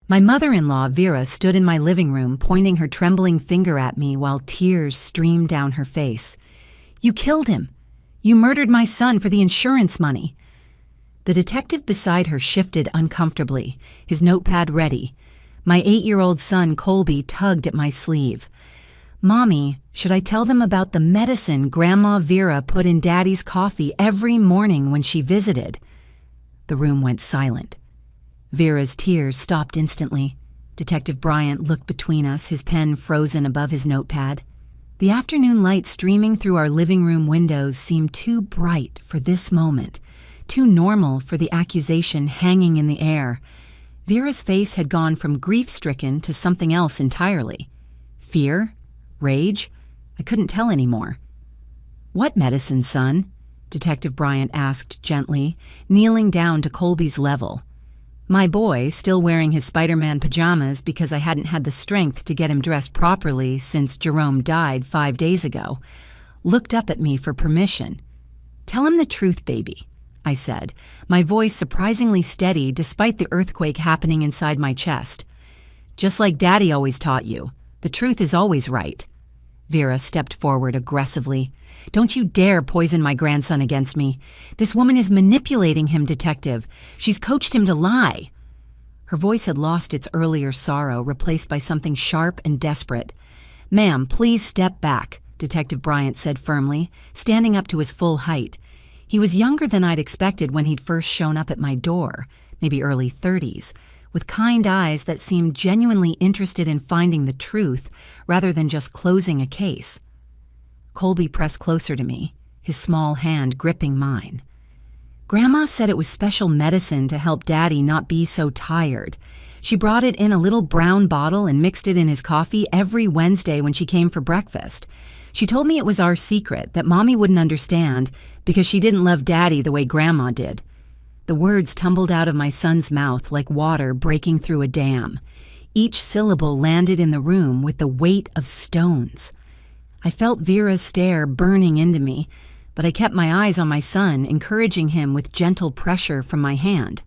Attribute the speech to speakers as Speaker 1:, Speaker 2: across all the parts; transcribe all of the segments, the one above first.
Speaker 1: My mother-in-law, Vera, stood in my living room, pointing her trembling finger at me while tears streamed down her face. "You killed him. You murdered my son for the insurance money." The detective beside her shifted uncomfortably, his notepad ready. My 8-year-old son, Colby, tugged at my sleeve. "Mommy, should I tell them about the medicine Grandma Vera put in Daddy's coffee every morning when she visited?" The room went silent. Vera's tears stopped instantly. Detective Bryant looked between us, his pen frozen above his notepad. The afternoon light streaming through our living room windows seemed too bright for this moment, too normal for the accusation hanging in the air. Vera's face had gone from grief-stricken to something else entirely. Fear? Rage? I couldn't tell anymore. "What medicine, son?" Detective Bryant asked gently, kneeling down to Colby's level. My boy, still wearing his Spider-Man pajamas because I hadn't had the strength to get him dressed properly since Jerome died 5 days ago, looked up at me for permission. "Tell him the truth, baby," I said, my voice surprisingly steady despite the earthquake happening inside my chest. "Just like Daddy always taught you, the truth is always right." Vera stepped forward aggressively. "Don't you dare poison my grandson against me. This woman is manipulating him, Detective. She's coached him to lie." Her voice had lost its earlier sorrow, replaced by something sharp and desperate. "Ma'am, please step back," Detective Bryant said firmly, standing up to his full height. He was younger than I'd expected when he'd first shown up at my door, maybe early 30s, with kind eyes that seemed genuinely interested in finding the truth rather than just closing a case. Colby pressed closer to me, his small hand gripping mine. "Grandma said it was special medicine to help Daddy not be so tired. She brought it in a little brown bottle and mixed it in his coffee every Wednesday when she came for breakfast. She told me it was our secret, that Mommy wouldn't understand because she didn't love Daddy the way Grandma did." The words tumbled out of my son's mouth like water breaking through a dam. Each syllable landed in the room with the weight of stones. I felt Vera's stare burning into me, but I kept my eyes on my son, encouraging him with gentle pressure from my hand.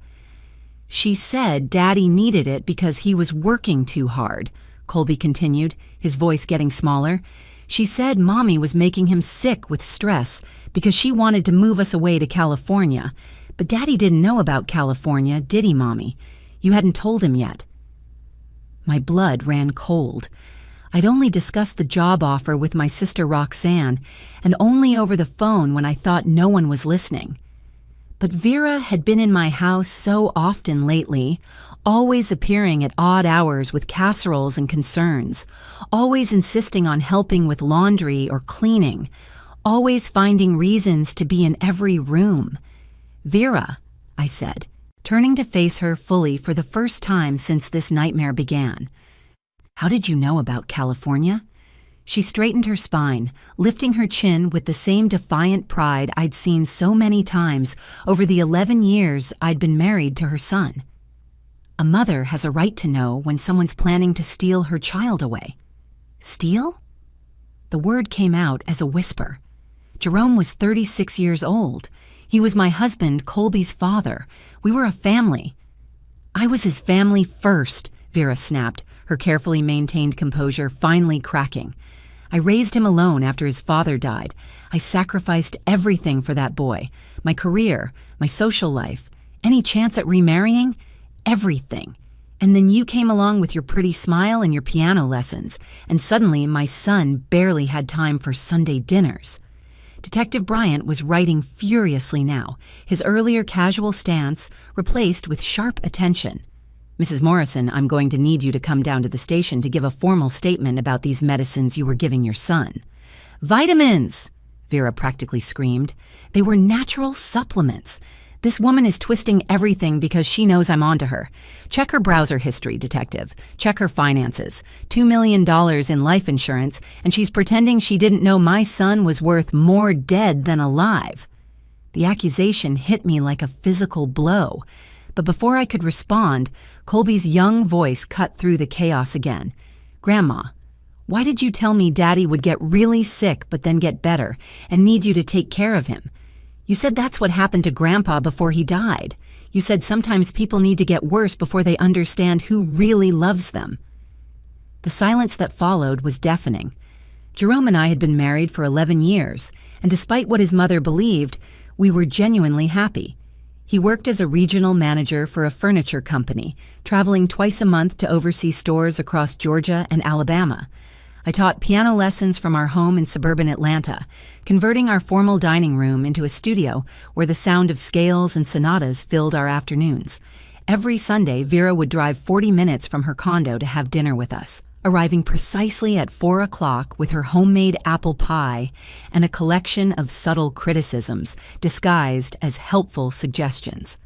Speaker 1: "She said Daddy needed it because he was working too hard," Colby continued, his voice getting smaller. "She said Mommy was making him sick with stress because she wanted to move us away to California. But Daddy didn't know about California, did he, Mommy? You hadn't told him yet." My blood ran cold. I'd only discussed the job offer with my sister Roxanne, and only over the phone when I thought no one was listening. But Vera had been in my house so often lately, always appearing at odd hours with casseroles and concerns, always insisting on helping with laundry or cleaning, always finding reasons to be in every room. "Vera," I said, turning to face her fully for the first time since this nightmare began. "How did you know about California?" She straightened her spine, lifting her chin with the same defiant pride I'd seen so many times over the 11 years I'd been married to her son. "A mother has a right to know when someone's planning to steal her child away." "Steal?" The word came out as a whisper. Jerome was 36 years old. He was my husband, Colby's father. We were a family. "I was his family first," Vera snapped, her carefully maintained composure finally cracking. "I raised him alone after his father died. I sacrificed everything for that boy. My career, my social life, any chance at remarrying, everything. And then you came along with your pretty smile and your piano lessons, and suddenly my son barely had time for Sunday dinners." Detective Bryant was writing furiously now, his earlier casual stance replaced with sharp attention. "Mrs. Morrison, I'm going to need you to come down to the station to give a formal statement about these medicines you were giving your son." "Vitamins!" Vera practically screamed. "They were natural supplements. This woman is twisting everything because she knows I'm onto her. Check her browser history, Detective. Check her finances. $2 million in life insurance, and she's pretending she didn't know my son was worth more dead than alive." The accusation hit me like a physical blow. But before I could respond, Colby's young voice cut through the chaos again. "Grandma, why did you tell me Daddy would get really sick but then get better and need you to take care of him? You said that's what happened to Grandpa before he died. You said sometimes people need to get worse before they understand who really loves them." The silence that followed was deafening. Jerome and I had been married for 11 years, and despite what his mother believed, we were genuinely happy. He worked as a regional manager for a furniture company, traveling twice a month to oversee stores across Georgia and Alabama. I taught piano lessons from our home in suburban Atlanta, converting our formal dining room into a studio where the sound of scales and sonatas filled our afternoons. Every Sunday, Vera would drive 40 minutes from her condo to have dinner with us, arriving precisely at 4 o'clock with her homemade apple pie and a collection of subtle criticisms disguised as helpful suggestions.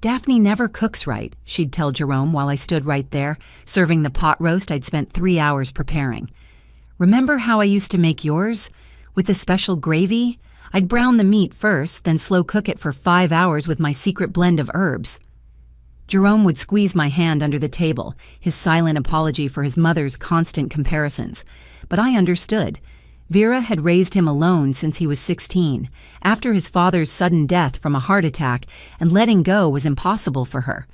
Speaker 1: "Daphne never cooks right," she'd tell Jerome while I stood right there, serving the pot roast I'd spent 3 hours preparing. "Remember how I used to make yours? With the special gravy? I'd brown the meat first, then slow cook it for 5 hours with my secret blend of herbs." Jerome would squeeze my hand under the table, his silent apology for his mother's constant comparisons. But I understood. Vera had raised him alone since he was 16, after his father's sudden death from a heart attack, and letting go was impossible for her.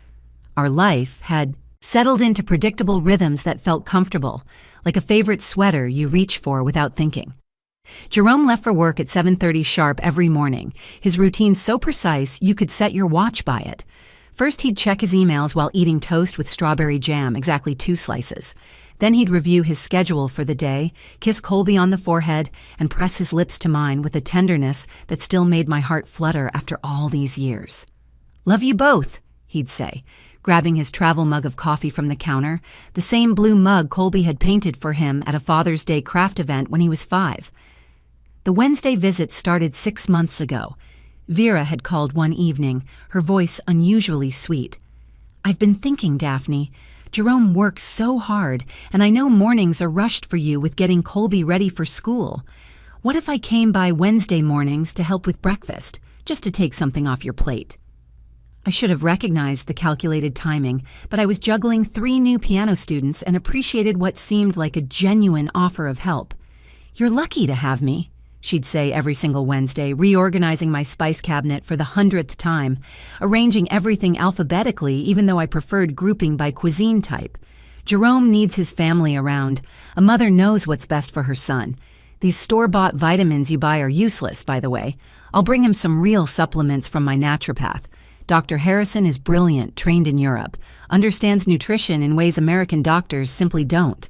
Speaker 1: Our life had settled into predictable rhythms that felt comfortable, like a favorite sweater you reach for without thinking. Jerome left for work at 7:30 sharp every morning, his routine so precise you could set your watch by it. First, he'd check his emails while eating toast with strawberry jam, exactly 2 slices. Then he'd review his schedule for the day, kiss Colby on the forehead, and press his lips to mine with a tenderness that still made my heart flutter after all these years. "Love you both," he'd say, grabbing his travel mug of coffee from the counter, the same blue mug Colby had painted for him at a Father's Day craft event when he was 5. The Wednesday visit started 6 months ago. Vera had called one evening, her voice unusually sweet. "I've been thinking, Daphne. Jerome works so hard, and I know mornings are rushed for you with getting Colby ready for school. What if I came by Wednesday mornings to help with breakfast, just to take something off your plate?" I should have recognized the calculated timing, but I was juggling 3 new piano students and appreciated what seemed like a genuine offer of help. "You're lucky to have me," she'd say every single Wednesday, reorganizing my spice cabinet for the 100th time, arranging everything alphabetically even though I preferred grouping by cuisine type. "Jerome needs his family around. A mother knows what's best for her son. These store-bought vitamins you buy are useless, by the way. I'll bring him some real supplements from my naturopath. Dr. Harrison is brilliant, trained in Europe, understands nutrition in ways American doctors simply don't."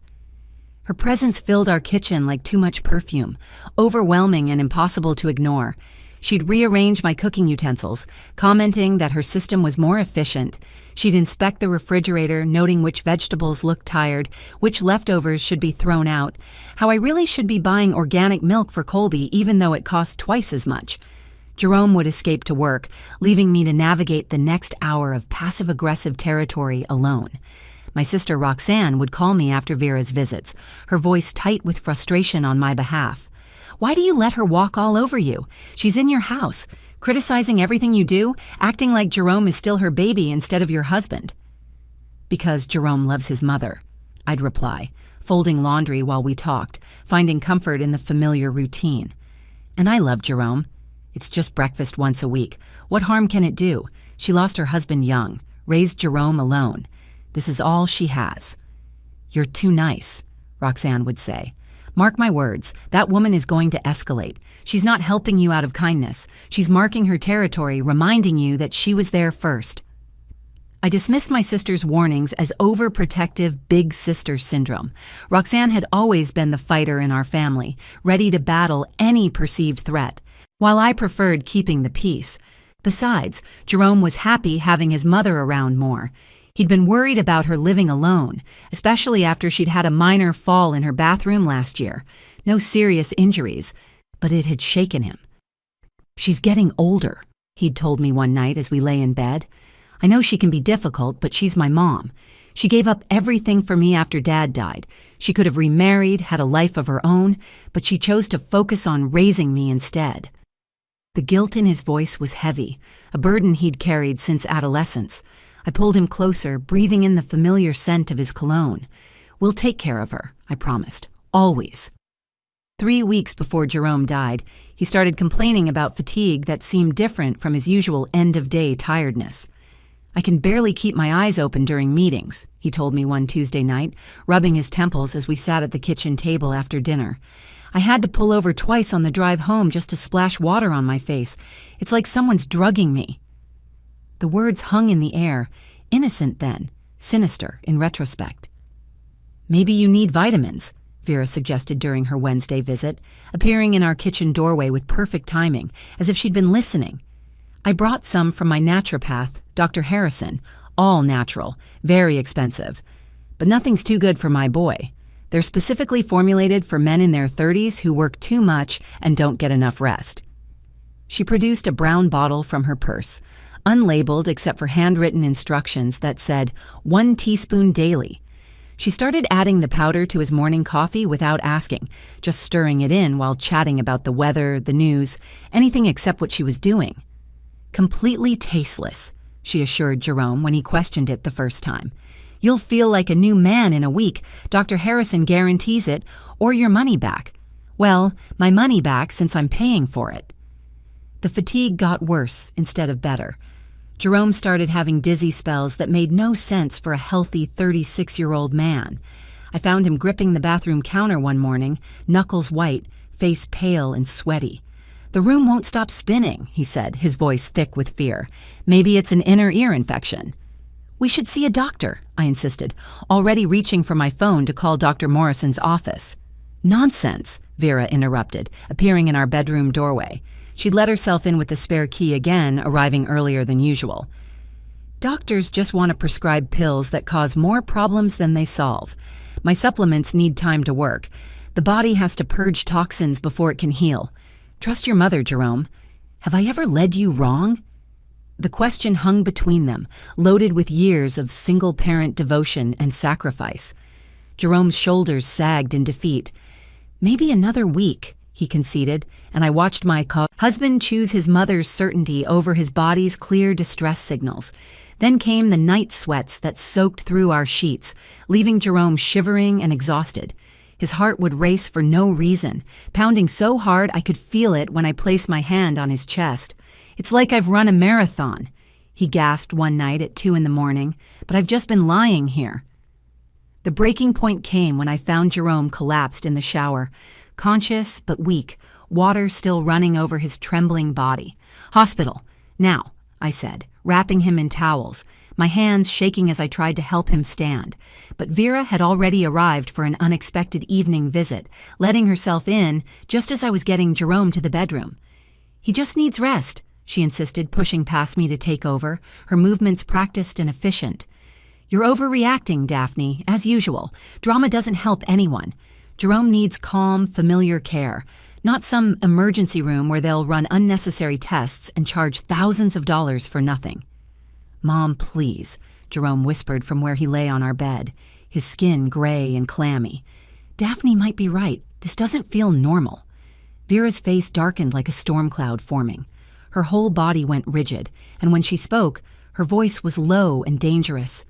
Speaker 1: Her presence filled our kitchen like too much perfume, overwhelming and impossible to ignore. She'd rearrange my cooking utensils, commenting that her system was more efficient. She'd inspect the refrigerator, noting which vegetables looked tired, which leftovers should be thrown out, how I really should be buying organic milk for Colby even though it cost twice as much. Jerome would escape to work, leaving me to navigate the next hour of passive-aggressive territory alone. My sister Roxanne would call me after Vera's visits, her voice tight with frustration on my behalf. "Why do you let her walk all over you? She's in your house, criticizing everything you do, acting like Jerome is still her baby instead of your husband." "Because Jerome loves his mother," I'd reply, folding laundry while we talked, finding comfort in the familiar routine. "And I love Jerome. It's just breakfast once a week. What harm can it do? She lost her husband young, raised Jerome alone. This is all she has." "You're too nice," Roxanne would say. "Mark my words, that woman is going to escalate. She's not helping you out of kindness. She's marking her territory, reminding you that she was there first." I dismissed my sister's warnings as overprotective big sister syndrome. Roxanne had always been the fighter in our family, ready to battle any perceived threat, while I preferred keeping the peace. Besides, Jerome was happy having his mother around more. He'd been worried about her living alone, especially after she'd had a minor fall in her bathroom last year. No serious injuries, but it had shaken him. "She's getting older," he'd told me one night as we lay in bed. "I know she can be difficult, but she's my mom. She gave up everything for me after Dad died. She could have remarried, had a life of her own, but she chose to focus on raising me instead." The guilt in his voice was heavy, a burden he'd carried since adolescence. I pulled him closer, breathing in the familiar scent of his cologne. "We'll take care of her," I promised. "Always." 3 weeks before Jerome died, he started complaining about fatigue that seemed different from his usual end-of-day tiredness. I can barely keep my eyes open during meetings, he told me one Tuesday night, rubbing his temples as we sat at the kitchen table after dinner. I had to pull over twice on the drive home just to splash water on my face. It's like someone's drugging me. The words hung in the air, innocent then, sinister in retrospect. Maybe you need vitamins, Vera suggested during her Wednesday visit, appearing in our kitchen doorway with perfect timing, as if she'd been listening. I brought some from my naturopath, Dr. Harrison, all natural, very expensive. But nothing's too good for my boy. They're specifically formulated for men in their 30s who work too much and don't get enough rest. She produced a brown bottle from her purse, unlabeled except for handwritten instructions that said 1 teaspoon daily. She started adding the powder to his morning coffee without asking, just stirring it in while chatting about the weather, the news, anything except what she was doing. Completely tasteless, she assured Jerome when he questioned it the first time. You'll feel like a new man in a week. Dr. Harrison guarantees it, or your money back. Well, my money back since I'm paying for it. The fatigue got worse instead of better. Jerome started having dizzy spells that made no sense for a healthy 36-year-old man. I found him gripping the bathroom counter one morning, knuckles white, face pale and sweaty. The room won't stop spinning, he said, his voice thick with fear. Maybe it's an inner ear infection. We should see a doctor, I insisted, already reaching for my phone to call Dr. Morrison's office. Nonsense, Vera interrupted, appearing in our bedroom doorway. She'd let herself in with the spare key again, arriving earlier than usual. Doctors just want to prescribe pills that cause more problems than they solve. My supplements need time to work. The body has to purge toxins before it can heal. Trust your mother, Jerome. Have I ever led you wrong? The question hung between them, loaded with years of single-parent devotion and sacrifice. Jerome's shoulders sagged in defeat. Maybe another week, he conceded, and I watched my husband choose his mother's certainty over his body's clear distress signals. Then came the night sweats that soaked through our sheets, leaving Jerome shivering and exhausted. His heart would race for no reason, pounding so hard I could feel it when I placed my hand on his chest. It's like I've run a marathon, he gasped one night at 2 a.m, but I've just been lying here. The breaking point came when I found Jerome collapsed in the shower, conscious but weak, water still running over his trembling body. Hospital, now, I said, wrapping him in towels, my hands shaking as I tried to help him stand. But Vera had already arrived for an unexpected evening visit, letting herself in just as I was getting Jerome to the bedroom. He just needs rest, she insisted, pushing past me to take over, her movements practiced and efficient. You're overreacting, Daphne, as usual. Drama doesn't help anyone. Jerome needs calm, familiar care, not some emergency room where they'll run unnecessary tests and charge thousands of dollars for nothing. Mom, please, Jerome whispered from where he lay on our bed, his skin gray and clammy. Daphne might be right. This doesn't feel normal. Vera's face darkened like a storm cloud forming. Her whole body went rigid, and when she spoke, her voice was low and dangerous.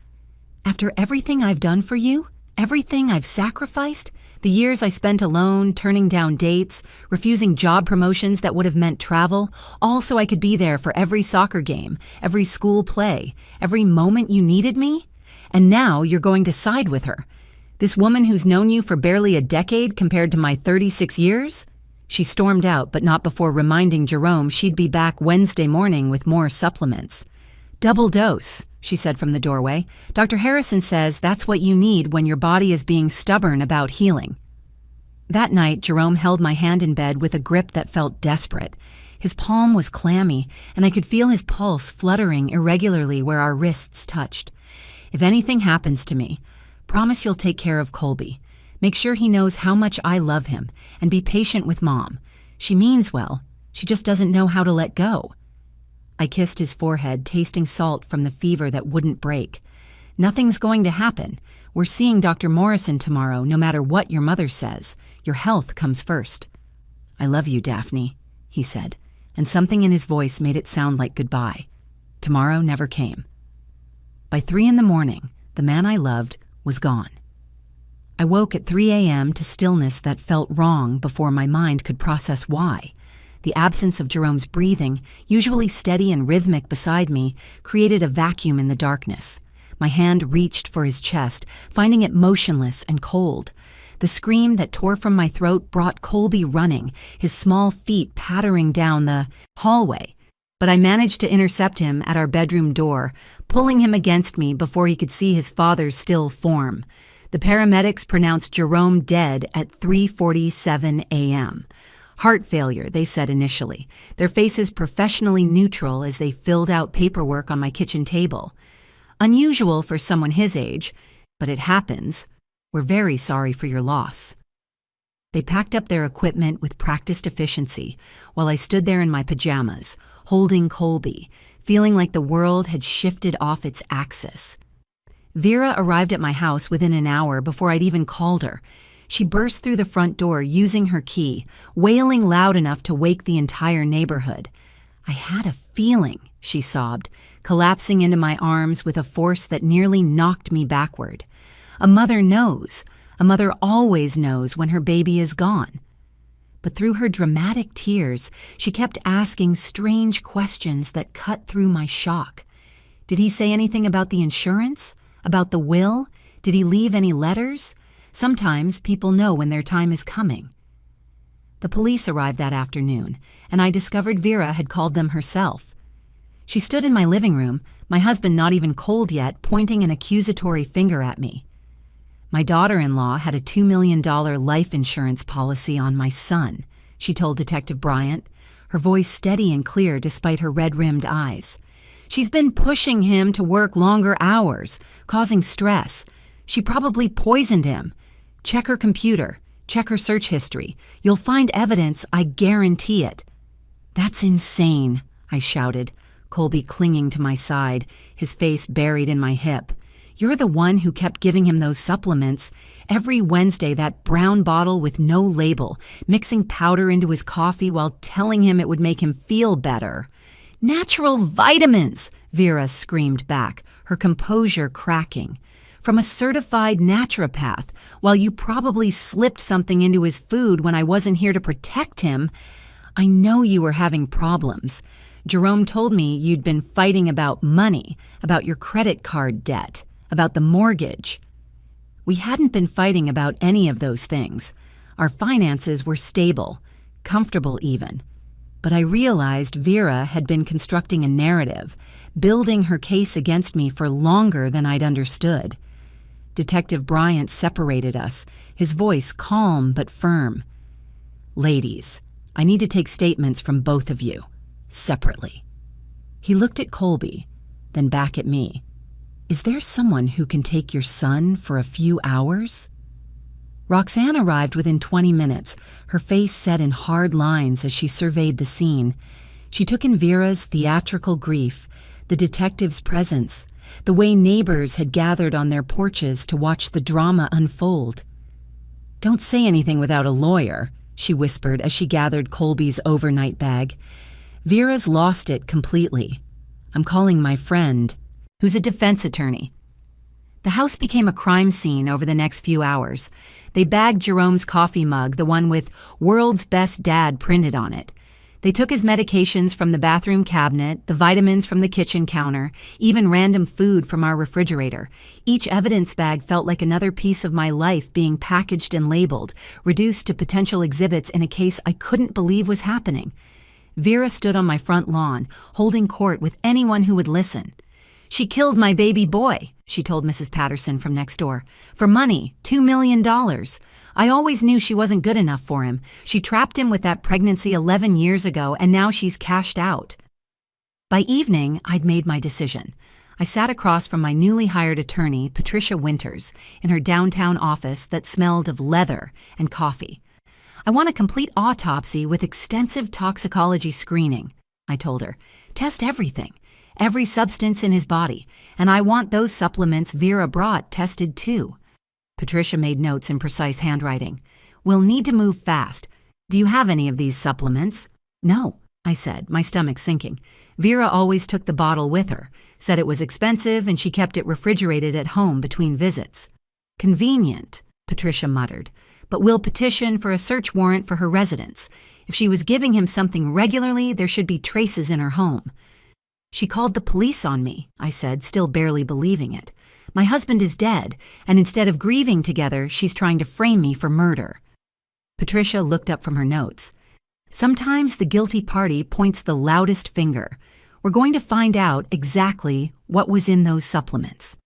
Speaker 1: After everything I've done for you, everything I've sacrificed, the years I spent alone, turning down dates, refusing job promotions that would have meant travel, all so I could be there for every soccer game, every school play, every moment you needed me? And now you're going to side with her. This woman who's known you for barely a decade compared to my 36 years? She stormed out, but not before reminding Jerome she'd be back Wednesday morning with more supplements. Double dose, she said from the doorway. Dr. Harrison says that's what you need when your body is being stubborn about healing. That night, Jerome held my hand in bed with a grip that felt desperate. His palm was clammy, and I could feel his pulse fluttering irregularly where our wrists touched. If anything happens to me, promise you'll take care of Colby. Make sure he knows how much I love him, and be patient with Mom. She means well. She just doesn't know how to let go. I kissed his forehead, tasting salt from the fever that wouldn't break. Nothing's going to happen. We're seeing Dr. Morrison tomorrow, no matter what your mother says. Your health comes first. I love you, Daphne, he said, and something in his voice made it sound like goodbye. Tomorrow never came. By 3 a.m, the man I loved was gone. I woke at 3 a.m. to stillness that felt wrong before my mind could process why. The absence of Jerome's breathing, usually steady and rhythmic beside me, created a vacuum in the darkness. My hand reached for his chest, finding it motionless and cold. The scream that tore from my throat brought Colby running, his small feet pattering down the hallway. But I managed to intercept him at our bedroom door, pulling him against me before he could see his father's still form. The paramedics pronounced Jerome dead at 3:47 a.m. Heart failure, they said initially, their faces professionally neutral as they filled out paperwork on my kitchen table. Unusual for someone his age, but it happens. We're very sorry for your loss. They packed up their equipment with practiced efficiency while I stood there in my pajamas, holding Colby, feeling like the world had shifted off its axis. Vera arrived at my house within an hour before I'd even called her. She burst through the front door using her key, wailing loud enough to wake the entire neighborhood. "I had a feeling," she sobbed, collapsing into my arms with a force that nearly knocked me backward. A mother knows. A mother always knows when her baby is gone. But through her dramatic tears, she kept asking strange questions that cut through my shock. Did he say anything about the insurance? About the will? Did he leave any letters? Sometimes people know when their time is coming. The police arrived that afternoon, and I discovered Vera had called them herself. She stood in my living room, my husband not even cold yet, pointing an accusatory finger at me. My daughter-in-law had a $2 million life insurance policy on my son, she told Detective Bryant, her voice steady and clear despite her red-rimmed eyes. She's been pushing him to work longer hours, causing stress. She probably poisoned him. Check her computer. Check her search history. You'll find evidence, I guarantee it. That's insane, I shouted, Colby clinging to my side, his face buried in my hip. You're the one who kept giving him those supplements. Every Wednesday, that brown bottle with no label, mixing powder into his coffee while telling him it would make him feel better. Natural vitamins, Vera screamed back, her composure cracking. From a certified naturopath, while you probably slipped something into his food when I wasn't here to protect him. I know you were having problems. Jerome told me you'd been fighting about money, about your credit card debt, about the mortgage. We hadn't been fighting about any of those things. Our finances were stable, comfortable even. But I realized Vera had been constructing a narrative, building her case against me for longer than I'd understood. Detective Bryant separated us, his voice calm but firm. Ladies, I need to take statements from both of you, separately. He looked at Colby, then back at me. Is there someone who can take your son for a few hours? Roxanne arrived within 20 minutes, her face set in hard lines as she surveyed the scene. She took in Vera's theatrical grief, the detective's presence, the way neighbors had gathered on their porches to watch the drama unfold. Don't say anything without a lawyer, she whispered as she gathered Colby's overnight bag. Vera's lost it completely. I'm calling my friend, who's a defense attorney. The house became a crime scene over the next few hours. They bagged Jerome's coffee mug, the one with "World's Best Dad" printed on it. They took his medications from the bathroom cabinet, the vitamins from the kitchen counter, even random food from our refrigerator. Each evidence bag felt like another piece of my life being packaged and labeled, reduced to potential exhibits in a case I couldn't believe was happening. Vera stood on my front lawn, holding court with anyone who would listen. She killed my baby boy, she told Mrs. Patterson from next door. For money, $2 million. I always knew she wasn't good enough for him. She trapped him with that pregnancy 11 years ago, and now she's cashed out. By evening, I'd made my decision. I sat across from my newly hired attorney, Patricia Winters, in her downtown office that smelled of leather and coffee. I want a complete autopsy with extensive toxicology screening, I told her. Test everything. Every substance in his body, and I want those supplements Vera brought tested too. Patricia made notes in precise handwriting. We'll need to move fast. Do you have any of these supplements? No, I said, my stomach sinking. Vera always took the bottle with her, said it was expensive and she kept it refrigerated at home between visits. Convenient, Patricia muttered, but we'll petition for a search warrant for her residence. If she was giving him something regularly, there should be traces in her home. She called the police on me, I said, still barely believing it. My husband is dead, and instead of grieving together, she's trying to frame me for murder. Patricia looked up from her notes. Sometimes the guilty party points the loudest finger. We're going to find out exactly what was in those supplements.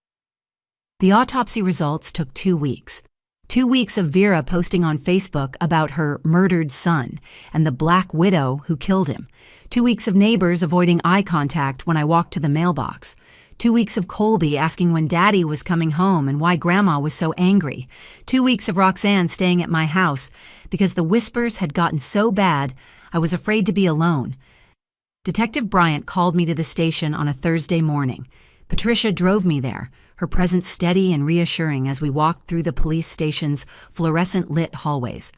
Speaker 1: The autopsy results took 2 weeks. 2 weeks of Vera posting on Facebook about her murdered son and the black widow who killed him. 2 weeks of neighbors avoiding eye contact when I walked to the mailbox. 2 weeks of Colby asking when Daddy was coming home and why Grandma was so angry. 2 weeks of Roxanne staying at my house because the whispers had gotten so bad I was afraid to be alone. Detective Bryant called me to the station on a Thursday morning. Patricia drove me there, her presence steady and reassuring as we walked through the police station's fluorescent-lit hallways.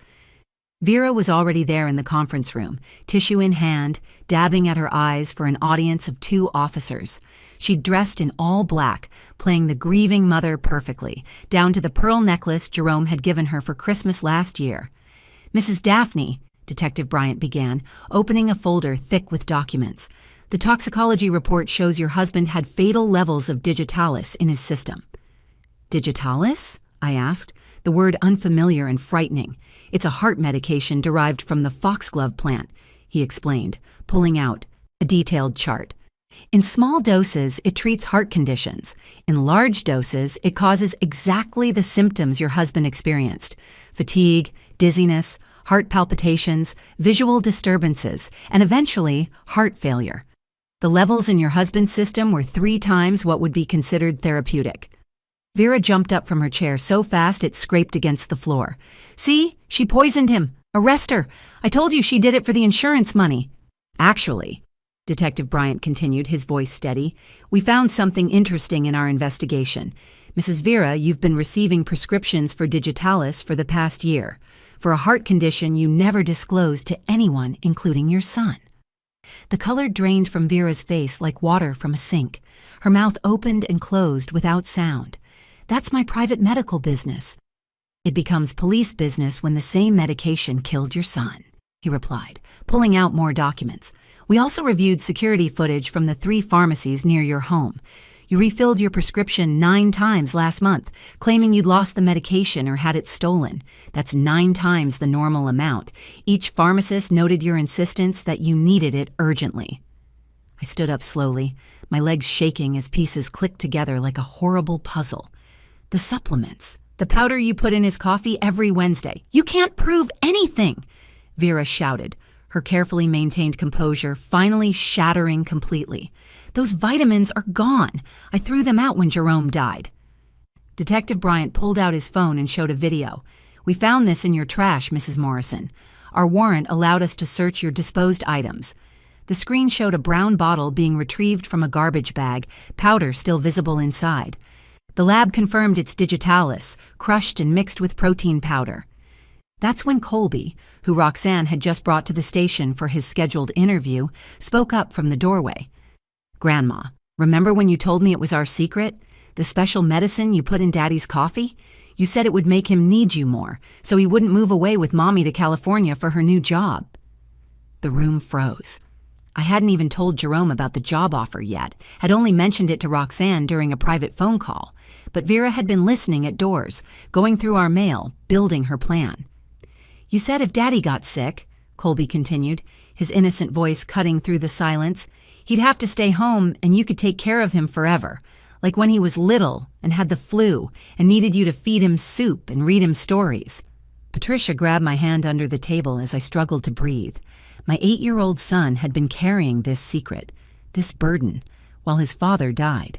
Speaker 1: Vera was already there in the conference room, tissue in hand, dabbing at her eyes for an audience of 2 officers. She'd dressed in all black, playing the grieving mother perfectly, down to the pearl necklace Jerome had given her for Christmas last year. "Mrs. Daphne," Detective Bryant began, opening a folder thick with documents. "The toxicology report shows your husband had fatal levels of digitalis in his system." "Digitalis?" I asked, the word unfamiliar and frightening. "It's a heart medication derived from the foxglove plant," he explained, pulling out a detailed chart. "In small doses, it treats heart conditions. In large doses, it causes exactly the symptoms your husband experienced: fatigue, dizziness, heart palpitations, visual disturbances, and eventually heart failure. The levels in your husband's system were 3 times what would be considered therapeutic." Vera jumped up from her chair so fast it scraped against the floor. "See? She poisoned him. Arrest her. I told you she did it for the insurance money." "Actually," Detective Bryant continued, his voice steady, "we found something interesting in our investigation. Mrs. Vera, you've been receiving prescriptions for digitalis for the past year, for a heart condition you never disclosed to anyone, including your son." The color drained from Vera's face like water from a sink. Her mouth opened and closed without sound. "That's my private medical business." "It becomes police business when the same medication killed your son," he replied, pulling out more documents. "We also reviewed security footage from the 3 pharmacies near your home. You refilled your prescription 9 times last month, claiming you'd lost the medication or had it stolen. That's 9 times the normal amount. Each pharmacist noted your insistence that you needed it urgently." I stood up slowly, my legs shaking as pieces clicked together like a horrible puzzle. "The supplements, the powder you put in his coffee every Wednesday. You can't prove anything!" Vera shouted, her carefully maintained composure finally shattering completely. "Those vitamins are gone. I threw them out when Jerome died." Detective Bryant pulled out his phone and showed a video. "We found this in your trash, Mrs. Morrison. Our warrant allowed us to search your disposed items." The screen showed a brown bottle being retrieved from a garbage bag, powder still visible inside. The lab confirmed it's digitalis, crushed and mixed with protein powder. That's when Colby, who Roxanne had just brought to the station for his scheduled interview, spoke up from the doorway. "Grandma, remember when you told me it was our secret? The special medicine you put in Daddy's coffee? You said it would make him need you more, so he wouldn't move away with Mommy to California for her new job." The room froze. I hadn't even told Jerome about the job offer yet, had only mentioned it to Roxanne during a private phone call. But Vera had been listening at doors, going through our mail, building her plan. "You said if Daddy got sick," Colby continued, his innocent voice cutting through the silence, "he'd have to stay home and you could take care of him forever, like when he was little and had the flu and needed you to feed him soup and read him stories." Patricia grabbed my hand under the table as I struggled to breathe. My 8-year-old son had been carrying this secret, this burden, while his father died.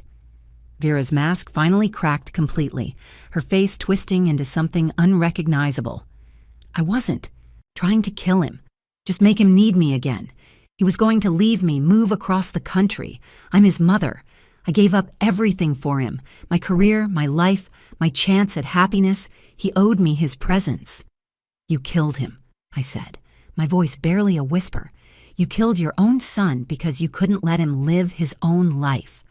Speaker 1: Vera's mask finally cracked completely, her face twisting into something unrecognizable. "I wasn't trying to kill him, just make him need me again. He was going to leave me, move across the country. I'm his mother. I gave up everything for him, my career, my life, my chance at happiness. He owed me his presence." "You killed him," I said, my voice barely a whisper. "You killed your own son because you couldn't let him live his own life."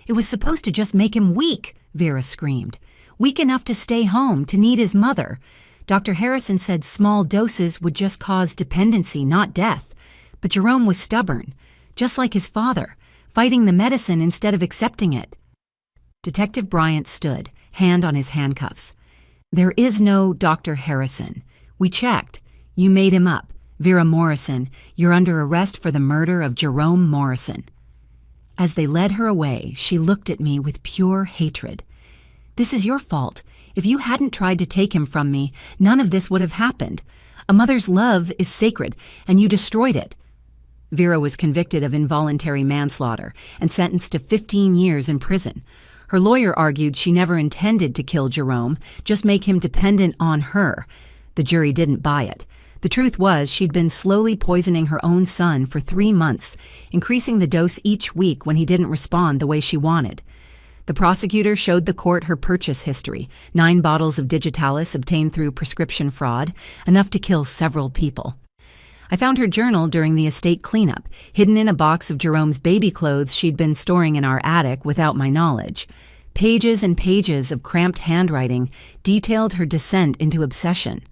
Speaker 1: "It was supposed to just make him weak," Vera screamed. "Weak enough to stay home, to need his mother. Dr. Harrison said small doses would just cause dependency, not death. But Jerome was stubborn, just like his father, fighting the medicine instead of accepting it. Detective Bryant stood, hand on his handcuffs. There is no Dr. Harrison. We checked. You made him up. Vera Morrison, you're under arrest for the murder of Jerome Morrison. As they led her away, she looked at me with pure hatred. This is your fault. If you hadn't tried to take him from me, none of this would have happened. A mother's love is sacred, and you destroyed it. Vera was convicted of involuntary manslaughter and sentenced to 15 years in prison. Her lawyer argued she never intended to kill Jerome, just make him dependent on her. The jury didn't buy it. The truth was she'd been slowly poisoning her own son for 3 months, increasing the dose each week when he didn't respond the way she wanted. The prosecutor showed the court her purchase history, 9 bottles of digitalis obtained through prescription fraud, enough to kill several people. I found her journal during the estate cleanup, hidden in a box of Jerome's baby clothes she'd been storing in our attic without my knowledge. Pages and pages of cramped handwriting detailed her descent into obsession.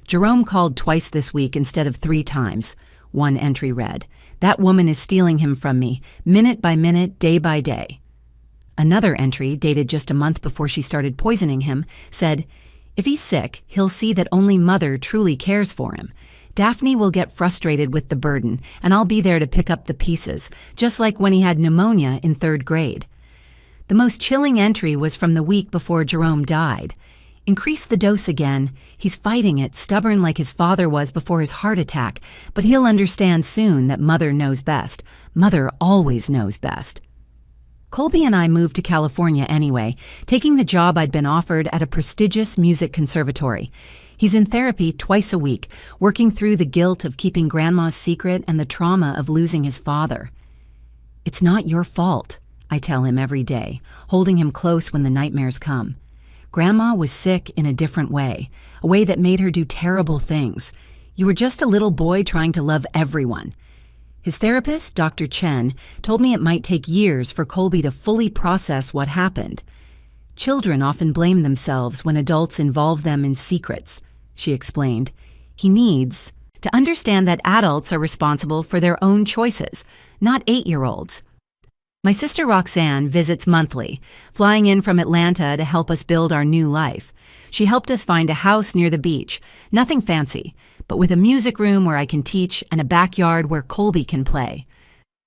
Speaker 1: Jerome called twice this week instead of 3 times. One entry read, "That woman is stealing him from me, minute by minute, day by day." Another entry, dated just a month before she started poisoning him, said, "If he's sick, he'll see that only Mother truly cares for him. Daphne will get frustrated with the burden, and I'll be there to pick up the pieces, just like when he had pneumonia in 3rd grade." The most chilling entry was from the week before Jerome died. "Increase the dose again. He's fighting it, stubborn like his father was before his heart attack, but he'll understand soon that Mother knows best. Mother always knows best." Colby and I moved to California anyway, taking the job I'd been offered at a prestigious music conservatory. He's in therapy twice a week, working through the guilt of keeping Grandma's secret and the trauma of losing his father. "It's not your fault," I tell him every day, holding him close when the nightmares come. "Grandma was sick in a different way, a way that made her do terrible things. You were just a little boy trying to love everyone." His therapist, Dr. Chen, told me it might take years for Colby to fully process what happened. "Children often blame themselves when adults involve them in secrets," she explained. "He needs to understand that adults are responsible for their own choices, not 8-year-olds. My sister Roxanne visits monthly, flying in from Atlanta to help us build our new life. She helped us find a house near the beach, nothing fancy, but with a music room where I can teach and a backyard where Colby can play.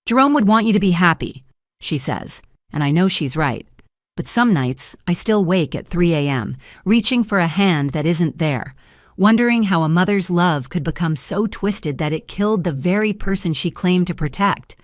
Speaker 1: Jerome would want you to be happy," she says, and I know she's right. But some nights, I still wake at 3 a.m., reaching for a hand that isn't there, wondering how a mother's love could become so twisted that it killed the very person she claimed to protect.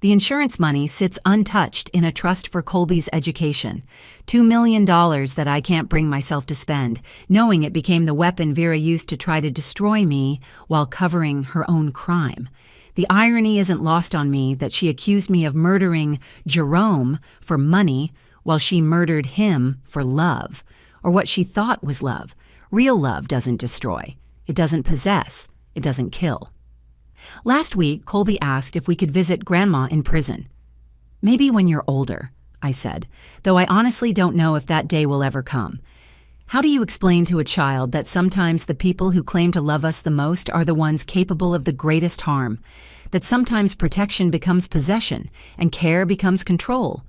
Speaker 1: The insurance money sits untouched in a trust for Colby's education, $2 million that I can't bring myself to spend, knowing it became the weapon Vera used to try to destroy me while covering her own crime. The irony isn't lost on me that she accused me of murdering Jerome for money while she murdered him for love, or what she thought was love. Real love doesn't destroy. It doesn't possess. It doesn't kill. Last week, Colby asked if we could visit Grandma in prison. "Maybe when you're older," I said, though I honestly don't know if that day will ever come. How do you explain to a child that sometimes the people who claim to love us the most are the ones capable of the greatest harm? That sometimes protection becomes possession and care becomes control?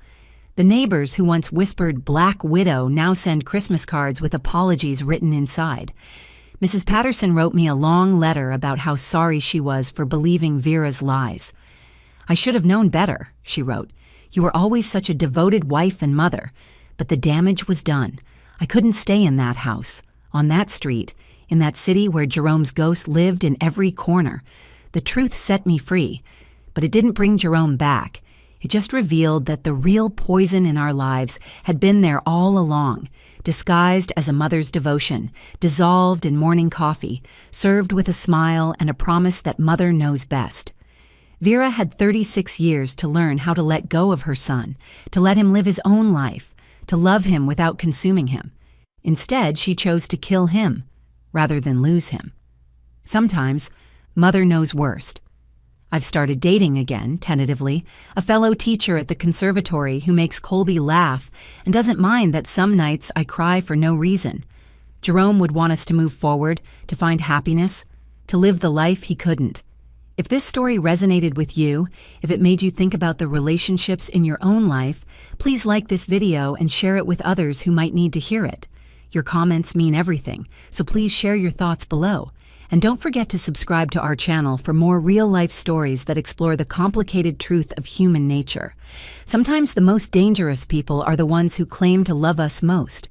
Speaker 1: The neighbors who once whispered "Black Widow" now send Christmas cards with apologies written inside. Mrs. Patterson wrote me a long letter about how sorry she was for believing Vera's lies. "I should have known better," she wrote. "You were always such a devoted wife and mother, but the damage was done. I couldn't stay in that house, on that street, in that city where Jerome's ghost lived in every corner. The truth set me free, but it didn't bring Jerome back. It just revealed that the real poison in our lives had been there all along, disguised as a mother's devotion, dissolved in morning coffee, served with a smile and a promise that Mother knows best." Vera had 36 years to learn how to let go of her son, to let him live his own life, to love him without consuming him. Instead, she chose to kill him rather than lose him. Sometimes, Mother knows worst. I've started dating again, tentatively, a fellow teacher at the conservatory who makes Colby laugh and doesn't mind that some nights I cry for no reason. Jerome would want us to move forward, to find happiness, to live the life he couldn't. If this story resonated with you, if it made you think about the relationships in your own life, please like this video and share it with others who might need to hear it. Your comments mean everything, so please share your thoughts below. And don't forget to subscribe to our channel for more real-life stories that explore the complicated truth of human nature. Sometimes the most dangerous people are the ones who claim to love us most.